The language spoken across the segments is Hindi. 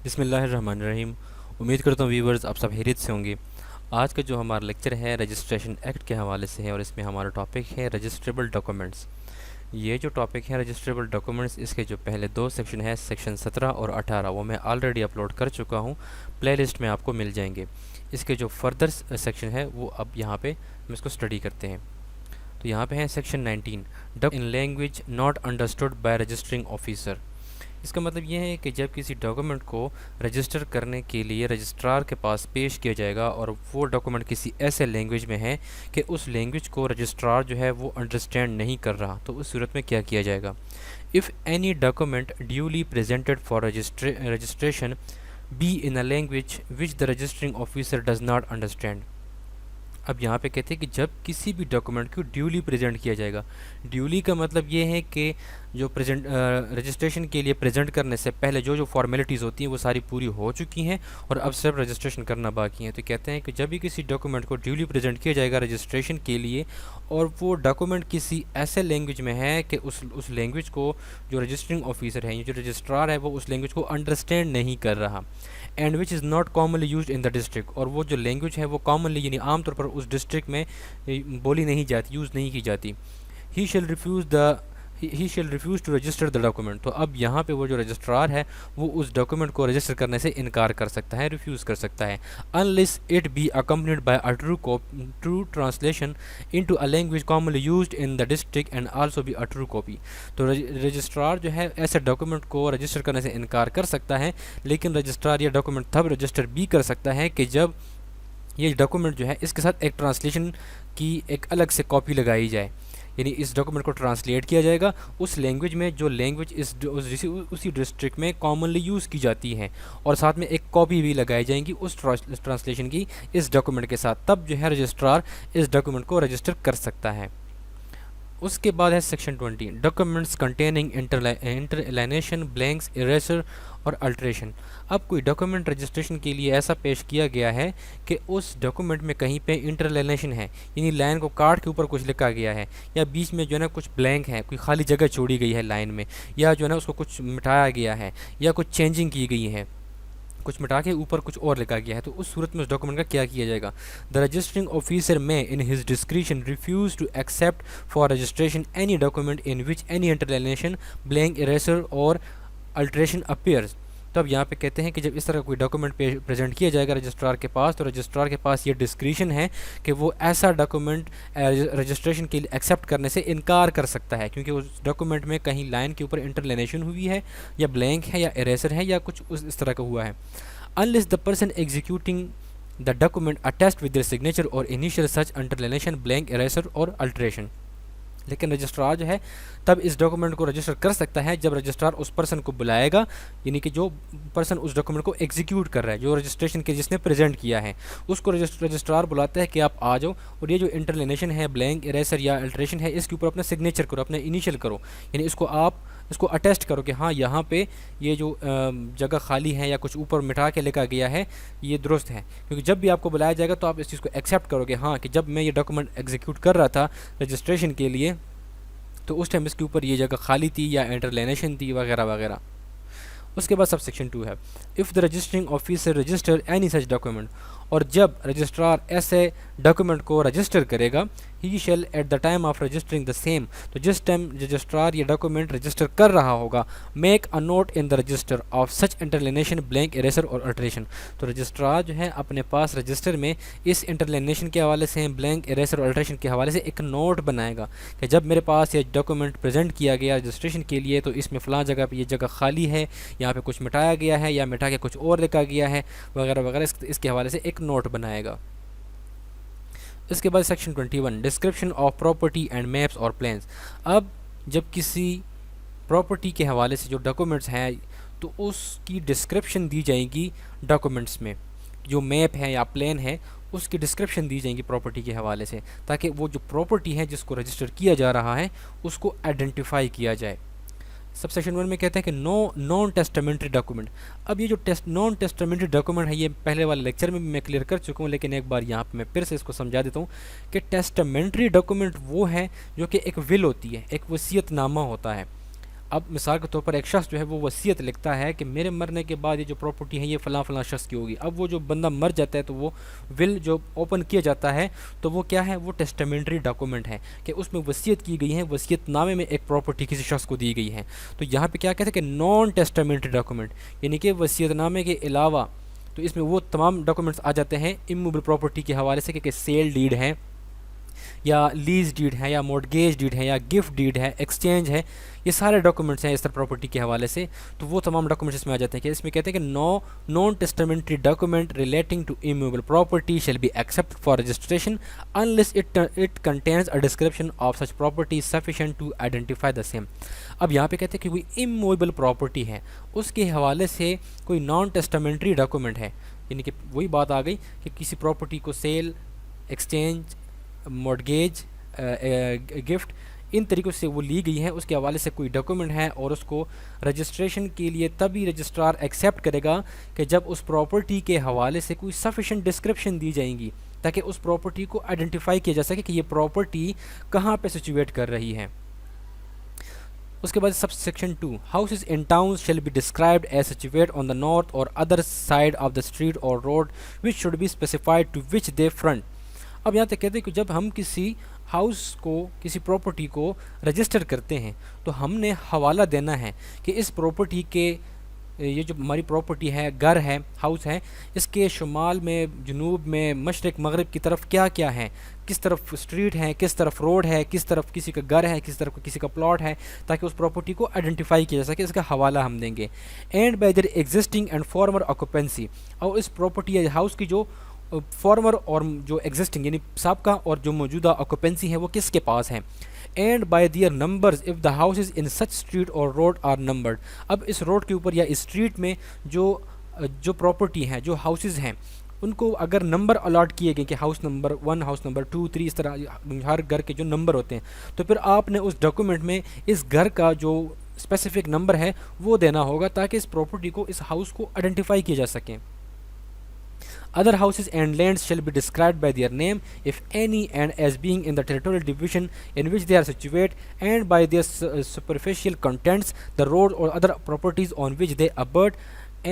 बिस्मिल्लाहिर्रहमानिर्रहीम। उम्मीद करता हूँ व्यूवर्स आप सब खैरियत से होंगे। आज का जो हमारा लेक्चर है रजिस्ट्रेशन एक्ट के हवाले से है और इसमें हमारा टॉपिक है रजिस्ट्रेबल डॉक्यूमेंट्स। ये जो टॉपिक है रजिस्ट्रेबल डॉक्यूमेंट्स, इसके जो पहले दो सेक्शन है सेक्शन 17 और 18, वो मैं ऑलरेडी अपलोड कर चुका हूँ, प्लेलिस्ट में आपको मिल जाएंगे। इसके जो फर्दर सेक्शन है वो अब यहाँ पे हम इसको स्टडी करते हैं। तो यहाँ पे है section 19, document in language not understood by registering officer. इसका मतलब ये है कि जब किसी डॉक्यूमेंट को रजिस्टर करने के लिए रजिस्ट्रार के पास पेश किया जाएगा और वो डॉक्यूमेंट किसी ऐसे लैंग्वेज में है कि उस लैंग्वेज को रजिस्ट्रार जो है वो अंडरस्टैंड नहीं कर रहा, तो उस सूरत में क्या किया जाएगा। If any document duly presented for registration be in a language which the registering officer does not understand. अब यहाँ पे कहते हैं कि जब किसी भी डॉक्यूमेंट को ड्यूली प्रेजेंट किया जाएगा। ड्यूली का मतलब ये है कि जो रजिस्ट्रेशन के लिए प्रेजेंट करने से पहले जो जो फॉर्मेलिटीज़ होती हैं वो सारी पूरी हो चुकी हैं और अब सिर्फ रजिस्ट्रेशन करना बाकी है। तो कहते हैं कि जब भी किसी डॉक्यूमेंट को ड्यूली प्रेजेंट किया जाएगा रजिस्ट्रेशन के लिए और वो डॉक्यूमेंट किसी ऐसे लैंग्वेज में है कि उस लैंग्वेज को जो रजिस्टरिंग ऑफिसर है, जो रजिस्ट्रार है, वो उस लैंग्वेज को अंडरस्टैंड नहीं कर रहा, and which is not commonly use in the district, और वो जो लैंग्वेज है वो कॉमनली यानी आमतौर पर उस डिस्ट्रिक्ट में बोली नहीं जाती, यूज़ नहीं की जाती। He shall refuse to register the document. तो अब यहाँ पे वो जो रजिस्ट्रार है वो उस डॉक्यूमेंट को रजिस्टर करने से इनकार कर सकता है, रिफ्यूज़ कर सकता है, unless it be accompanied by a true translation into a language commonly used in the district and also be a true copy. तो रजिस्ट्रार जो है ऐसे डॉक्यूमेंट को रजिस्टर करने से इनकार कर सकता है, लेकिन रजिस्ट्रार ये डॉक्यूमेंट तब रजिस्टर भी कर सकता है कि जब ये डॉक्यूमेंट जो है इसके साथ एक ट्रांसलेशन की एक अलग से कॉपी लगाई जाए, यानी इस डॉक्यूमेंट को ट्रांसलेट किया जाएगा उस लैंग्वेज में जो लैंग्वेज उसी डिस्ट्रिक्ट में कॉमनली यूज़ की जाती है, और साथ में एक कॉपी भी लगाई जाएंगी उस ट्रांसलेशन की इस डॉक्यूमेंट के साथ। तब जो है रजिस्ट्रार इस डॉक्यूमेंट को रजिस्टर कर सकता है। उसके बाद है section 20, documents containing interlineation, blanks, erasure और अल्ट्रेशन। अब कोई डॉक्यूमेंट रजिस्ट्रेशन के लिए ऐसा पेश किया गया है कि उस डॉक्यूमेंट में कहीं पे इंटरलाइनेशन है, यानी लाइन को काट के ऊपर कुछ लिखा गया है, या बीच में जो है ना कुछ ब्लैंक है, कोई खाली जगह छोड़ी गई है लाइन में, या जो है ना उसको कुछ मिटाया गया है, या कुछ चेंजिंग की गई है, कुछ मिटा के ऊपर कुछ और लिखा गया है, तो उस सूरत में उस डॉक्यूमेंट का क्या किया जाएगा। The registering officer may in his discretion refuse to accept for registration any document in which any interlineation, blank, erasure और अल्ट्रेशन अपीयर्स। तब यहाँ पे कहते हैं कि जब इस तरह कोई डॉक्यूमेंट प्रेजेंट किया जाएगा रजिस्ट्रार के पास, तो रजिस्ट्रार के पास ये डिस्क्रिशन है कि वो ऐसा डॉक्यूमेंट रजिस्ट्रेशन के लिए एक्सेप्ट करने से इनकार कर सकता है, क्योंकि उस डॉक्यूमेंट में कहीं लाइन के ऊपर इंटरलाइनेशन हुई है, या ब्लैंक है, या इरेजर है, या कुछ इस तरह का हुआ है। Unless the person executing the document attest with their signature और इनिशियल सच अंडरलाइनेशन, ब्लैंक, इरेजर और अल्ट्रेशन। लेकिन रजिस्ट्रार जो है तब इस डॉक्यूमेंट को रजिस्टर कर सकता है जब रजिस्ट्रार उस पर्सन को बुलाएगा, यानी कि जो पर्सन उस डॉक्यूमेंट को एग्जीक्यूट कर रहा है, जो रजिस्ट्रेशन के जिसने प्रेजेंट किया है, उसको रजिस्ट्रार बुलाता है कि आप आ जाओ और ये जो इंटरलिनेशन है, ब्लैंक, इरेजर या अल्ट्रेशन है, इसके ऊपर अपना सिग्नेचर करो, अपना इनिशियल करो, यानी इसको अटेस्ट करो कि हाँ यहाँ पे ये जो जगह खाली है या कुछ ऊपर मिटा के लिखा गया है ये दुरुस्त है। क्योंकि जब भी आपको बुलाया जाएगा तो आप इस चीज़ को एक्सेप्ट करोगे, हाँ कि जब मैं ये डॉक्यूमेंट एग्जीक्यूट कर रहा था रजिस्ट्रेशन के लिए तो उस टाइम इसके ऊपर ये जगह खाली थी या इंटरलाइनेशन थी वगैरह वगैरह। उसके बाद सब सेक्शन 2 है, if the registering officer register any such document, और जब रजिस्ट्रार ऐसे डॉक्यूमेंट को रजिस्टर करेगा, he shall at the time of registering the same, तो जिस टाइम रजिस्ट्रार ये डॉक्यूमेंट रजिस्टर कर रहा होगा, make a note in the register of such interlineation, blank, erasure और अल्ट्रेशन। तो रजिस्ट्रार जो है अपने पास रजिस्टर में इस इंटरलिनेशन के हवाले से, ब्लैंक, इरेजर और अल्ट्रेशन के हवाले से एक नोट बनाएगा कि जब मेरे पास ये डॉक्यूमेंट प्रेजेंट किया गया रजिस्ट्रेशन के लिए तो इसमें फ़लाँ जगह पर ये जगह खाली है, यहाँ पे कुछ मिटाया गया है या मिटा के कुछ और लिखा गया है वगैरह वगैरह, इसके हवाले से एक नोट बनाएगा। इसके बाद section 21, description of property and maps और प्लान्स। अब जब किसी प्रॉपर्टी के हवाले से जो डॉक्यूमेंट्स हैं तो उसकी डिस्क्रिप्शन दी जाएगी डॉक्यूमेंट्स में, जो मैप है या प्लान है उसकी डिस्क्रिप्शन दी जाएगी प्रॉपर्टी के हवाले से, ताकि वो जो प्रॉपर्टी है जिसको रजिस्टर किया जा रहा है उसको आइडेंटिफाई किया जाए। सब सेक्शन 1 में कहते हैं कि नॉन टेस्टामेंट्री डॉक्यूमेंट। अब ये जो नॉन टेस्टामेंट्री डॉक्यूमेंट है ये पहले वाले लेक्चर में भी मैं क्लियर कर चुका हूँ, लेकिन एक बार यहाँ पे मैं फिर से इसको समझा देता हूँ कि टेस्टामेंट्री डॉक्यूमेंट वो है जो कि एक विल होती है, एक वसीयतनामा होता है। अब मिसाल के तौर पर एक शख्स जो है वो वसीयत लिखता है कि मेरे मरने के बाद ये जो प्रॉपर्टी है ये फ़लाँ फ़लाँ शख्स की होगी। अब वो जो बंदा मर जाता है तो वो विल जो ओपन किया जाता है तो वो क्या है, वो टेस्टामेंट्री डॉक्यूमेंट है कि उसमें वसीयत की गई है, वसीयतनामे में एक प्रॉपर्टी किसी शख्स को दी गई है। तो यहाँ पे क्या कहते हैं कि नॉन टेस्टामेंट्री डॉक्यूमेंट, यानी कि वसीयतनामे के अलावा तो इसमें वो तमाम डॉक्यूमेंट्स आ जाते हैं इमूवेबल प्रॉपर्टी के हवाले से कि सेल डीड है या लीज डीड है या मॉर्गेज डीड है या गिफ्ट डीड है, एक्सचेंज है, ये सारे डॉक्यूमेंट्स हैं इस तरह प्रॉपर्टी के हवाले से। तो वो तमाम डॉक्यूमेंट्स इसमें आ जाते हैं कि इसमें कहते हैं कि non testamentary document relating to immovable property shall be accept for registration unless it contains a description of such property sufficient to identify the same. अब यहाँ पे कहते हैं कि कोई इमूवेबल प्रॉपर्टी है उसके हवाले से कोई नॉन टेस्टामेंट्री डॉक्यूमेंट है, यानी कि वही बात आ गई कि किसी प्रॉपर्टी को सेल, एक्सचेंज, मॉर्गेज, गिफ्ट, इन तरीक़ों से वो ली गई है, उसके हवाले से कोई डॉक्यूमेंट है और उसको रजिस्ट्रेशन के लिए तभी रजिस्ट्रार एक्सेप्ट करेगा कि जब उस प्रॉपर्टी के हवाले से कोई सफिशेंट डिस्क्रिप्शन दी जाएंगी ताकि उस प्रॉपर्टी को आइडेंटिफाई किया जा सके कि ये प्रॉपर्टी कहाँ पे सिचुएट कर रही है। उसके बाद sub section 2, houses in town shall be described as situate on the north और other side of the street और road which should be specified to which they front. अब यहाँ तक कहते हैं कि जब हम किसी हाउस को, किसी प्रॉपर्टी को रजिस्टर करते हैं तो हमने हवाला देना है कि इस प्रॉपर्टी के, ये जो हमारी प्रॉपर्टी है, घर है, हाउस है, इसके शुमाल में, जुनूब में, मशरक़ मगरिब की तरफ क्या क्या है, किस तरफ स्ट्रीट है, किस तरफ रोड है, किस तरफ किसी का घर है, किस तरफ किसी का प्लॉट है, ताकि उस प्रॉपर्टी को आइडेंटिफाई किया जा सके। इसका हवाला हम देंगे। And bye their existing and farmer occupancy, और इस प्रॉपर्टी या हाउस की जो फॉर्मर और जो एग्जिस्टिंग यानी साबका और जो मौजूदा ऑक्यूपेंसी है वो किसके पास है। And by their numbers if the houses in such street और रोड आर नंबर्ड। अब इस रोड के ऊपर या इस स्ट्रीट में जो प्रॉपर्टी हैं, जो हाउसेज हैं, उनको अगर नंबर अलॉट किए गए कि हाउस नंबर 1, हाउस नंबर 2, 3, इस तरह हर घर के जो नंबर होते हैं, तो फिर आपने उस डॉक्यूमेंट में इस घर का जो स्पेसिफिक नंबर है वो देना होगा ताकि इस प्रॉपर्टी को, इस हाउस को आइडेंटिफाई किया जा सके। Other houses and lands shall be described by their name, if any, and as being in the territorial division in which they are situated, and by their superficial contents, the road or other properties on which they abut,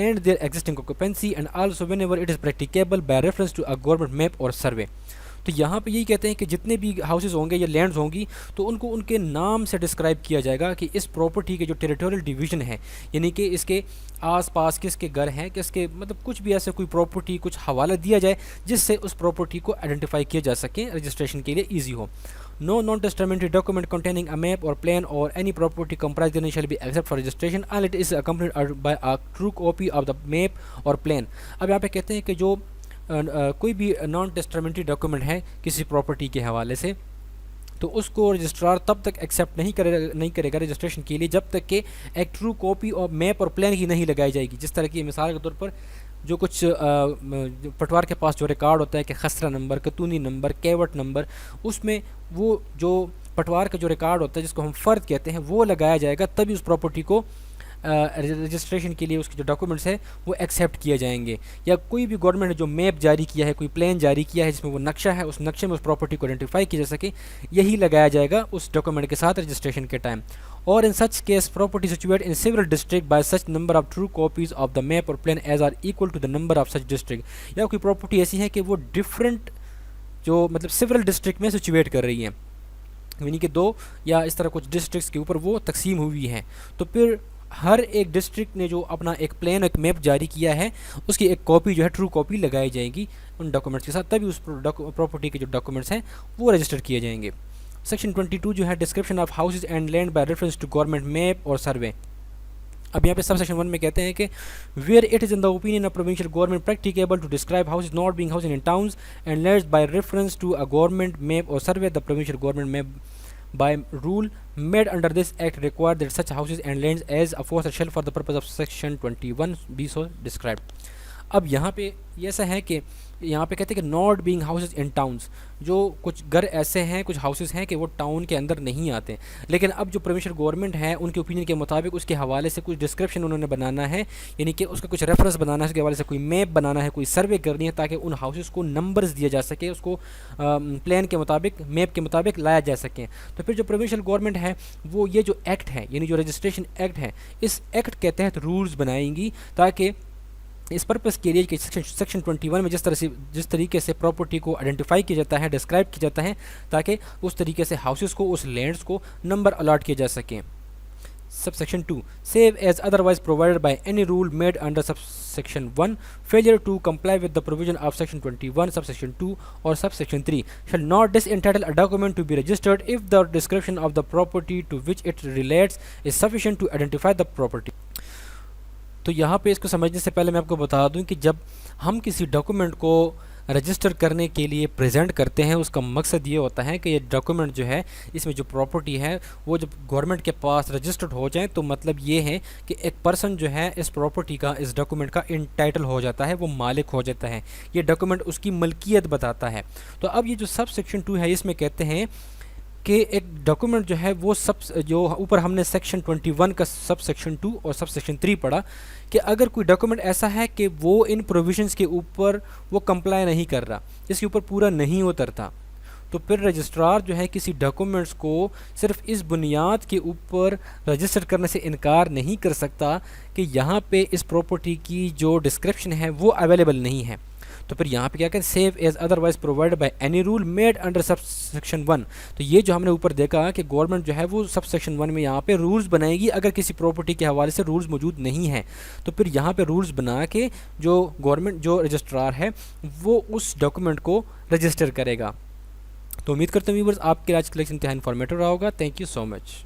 and their existing occupancy, and also whenever it is practicable by reference to a government map or survey। तो यहाँ पे यही कहते हैं कि जितने भी हाउसेज होंगे या लैंड्स होंगी तो उनको उनके नाम से डिस्क्राइब किया जाएगा कि इस प्रॉपर्टी के जो टेरिटोरियल डिवीज़न है, यानी कि इसके आसपास किसके घर हैं, किसके, मतलब कुछ भी ऐसे कोई प्रॉपर्टी, कुछ हवाला दिया जाए जिससे उस प्रॉपर्टी को आइडेंटिफाई किया जा सके, रजिस्ट्रेशन के लिए ईजी हो। No non-testamentary document containing a map or plan or any property comprising shall be accepted for registration unless it is accompanied by a true copy of the map or plan। अब यहाँ पे कहते हैं कि जो कोई भी नॉन टेस्टामेंट्री डॉक्यूमेंट है किसी प्रॉपर्टी के हवाले से, तो उसको रजिस्ट्रार तब तक एक्सेप्ट नहीं करेगा रजिस्ट्रेशन के लिए जब तक कि एक ट्रू कॉपी और मैप और प्लान की नहीं लगाई जाएगी। जिस तरह की मिसाल के तौर पर जो कुछ पटवार के पास जो रिकॉर्ड होता है कि खसरा नंबर, कतूनी नंबर, केवट नंबर, उसमें वो जो पटवार का जो रिकॉर्ड होता है जिसको हम फ़र्द कहते हैं वो लगाया जाएगा, तभी उस प्रॉपर्टी को रजिस्ट्रेशन के लिए उसके जो डॉक्यूमेंट्स है वो एक्सेप्ट किए जाएंगे। या कोई भी गवर्नमेंट ने जो मैप जारी किया है, कोई प्लान जारी किया है जिसमें वो नक्शा है, उस नक्शे में उस प्रॉपर्टी को आइडेंटिफाई किया जा सके, यही लगाया जाएगा उस डॉक्यूमेंट के साथ रजिस्ट्रेशन के टाइम। और in such case property situate in civil district by such number of true copies of the map और plan as are equal to the number of such district. या कोई प्रॉपर्टी ऐसी है कि वो डिफरेंट जो मतलब सिवल डिस्ट्रिक्ट में सिचुएट कर रही है, यानी कि 2 या इस तरह कुछ डिस्ट्रिक्ट्स के ऊपर वो तकसीम हुई है, तो फिर हर एक डिस्ट्रिक्ट ने जो अपना एक प्लान, एक मैप जारी किया है उसकी एक कॉपी जो है, ट्रू कॉपी लगाई जाएगी उन डॉक्यूमेंट्स के साथ, तभी उस प्रॉपर्टी के जो डॉक्यूमेंट्स हैं वो रजिस्टर किए जाएंगे। सेक्शन 22 जो है description of houses and land by reference to government map और सर्वे। अब यहाँ पे सब सेक्शन 1 में कहते हैं कि where it is in the opinion of provincial government practicable to describe houses not being houses in towns and lands by reference to a government map और survey, the provincial government map by rule made under this act require that such houses and lands as aforesaid shall for the purpose of section 21 be so described। अब यहाँ पे ये ऐसा है कि यहाँ पे कहते हैं कि not being houses in towns, जो कुछ घर ऐसे हैं, कुछ हाउसेस हैं कि वो टाउन के अंदर नहीं आते। लेकिन अब जो प्रोविंशियल गवर्नमेंट है उनके ओपिनियन के मुताबिक उसके हवाले से कुछ डिस्क्रिप्शन उन्होंने बनाना है, यानी कि उसका कुछ रेफरेंस बनाना है, उसके हवाले से कोई मैप बनाना है, कोई सर्वे करनी है, ताकि उन हाउसेस को नंबर्स दिया जा सके, उसको प्लान के मुताबिक, मैप के मुताबिक लाया जा सके। तो फिर जो प्रोविंशियल गवर्नमेंट है वो ये जो एक्ट है, यानी जो रजिस्ट्रेशन एक्ट है, इस एक्ट के तहत रूल्स बनाएंगी, ताकि इस पर्पस के लिए कि सेक्शन 21 में जिस तरीके से प्रॉपर्टी को आइडेंटिफाई किया जाता है, डिस्क्राइब किया जाता है, ताकि उस तरीके से हाउसेस को, उस लैंड्स को नंबर अलॉट किए जा सकें। Subsection 2. Save as otherwise provided by any rule made under subsection 1. Failure to comply with the provision of section 21, subsection 2 or subsection 3 shall not disentitle a document to be registered if the description of the property to which it relates is sufficient to identify the property. तो यहाँ पे इसको समझने से पहले मैं आपको बता दूं कि जब हम किसी डॉक्यूमेंट को रजिस्टर करने के लिए प्रेजेंट करते हैं, उसका मकसद ये होता है कि ये डॉक्यूमेंट जो है, इसमें जो प्रॉपर्टी है वो जब गवर्नमेंट के पास रजिस्टर्ड हो जाए, तो मतलब ये है कि एक पर्सन जो है इस प्रॉपर्टी का, इस डॉक्यूमेंट का इंटाइटल हो जाता है, वो मालिक हो जाता है, ये डॉक्यूमेंट उसकी मलकियत बताता है। तो अब ये जो सब सेक्शन 2 है, इसमें कहते हैं कि एक डॉक्यूमेंट जो है वो जो ऊपर हमने सेक्शन 21 का सब सेक्शन 2 और सब सेक्शन 3 पढ़ा, कि अगर कोई डॉक्यूमेंट ऐसा है कि वो इन प्रोविजंस के ऊपर वो कंप्लाई नहीं कर रहा, इसके ऊपर पूरा नहीं उतरता, तो फिर रजिस्ट्रार जो है किसी डॉक्यूमेंट्स को सिर्फ इस बुनियाद के ऊपर रजिस्टर करने से इनकार नहीं कर सकता कि यहाँ पे इस प्रॉपर्टी की जो डिस्क्रिप्शन है वो अवेलेबल नहीं है। तो फिर यहाँ पे क्या करें, save as otherwise provided by any rule made under sub section 1। तो ये जो हमने ऊपर देखा कि गवर्नमेंट जो है वो सब सेक्शन 1 में यहाँ पे रूल्स बनाएगी अगर किसी प्रॉपर्टी के हवाले से रूल्स मौजूद नहीं है, तो फिर यहाँ पे रूल्स बना के जो गवर्नमेंट, जो रजिस्ट्रार है, वो उस डॉक्यूमेंट को रजिस्टर करेगा। तो उम्मीद करता हूँ व्यूअर्स आपके आज का लेक्चर इंतहा इन्फॉर्मेटिव रहा होगा। Thank you so much.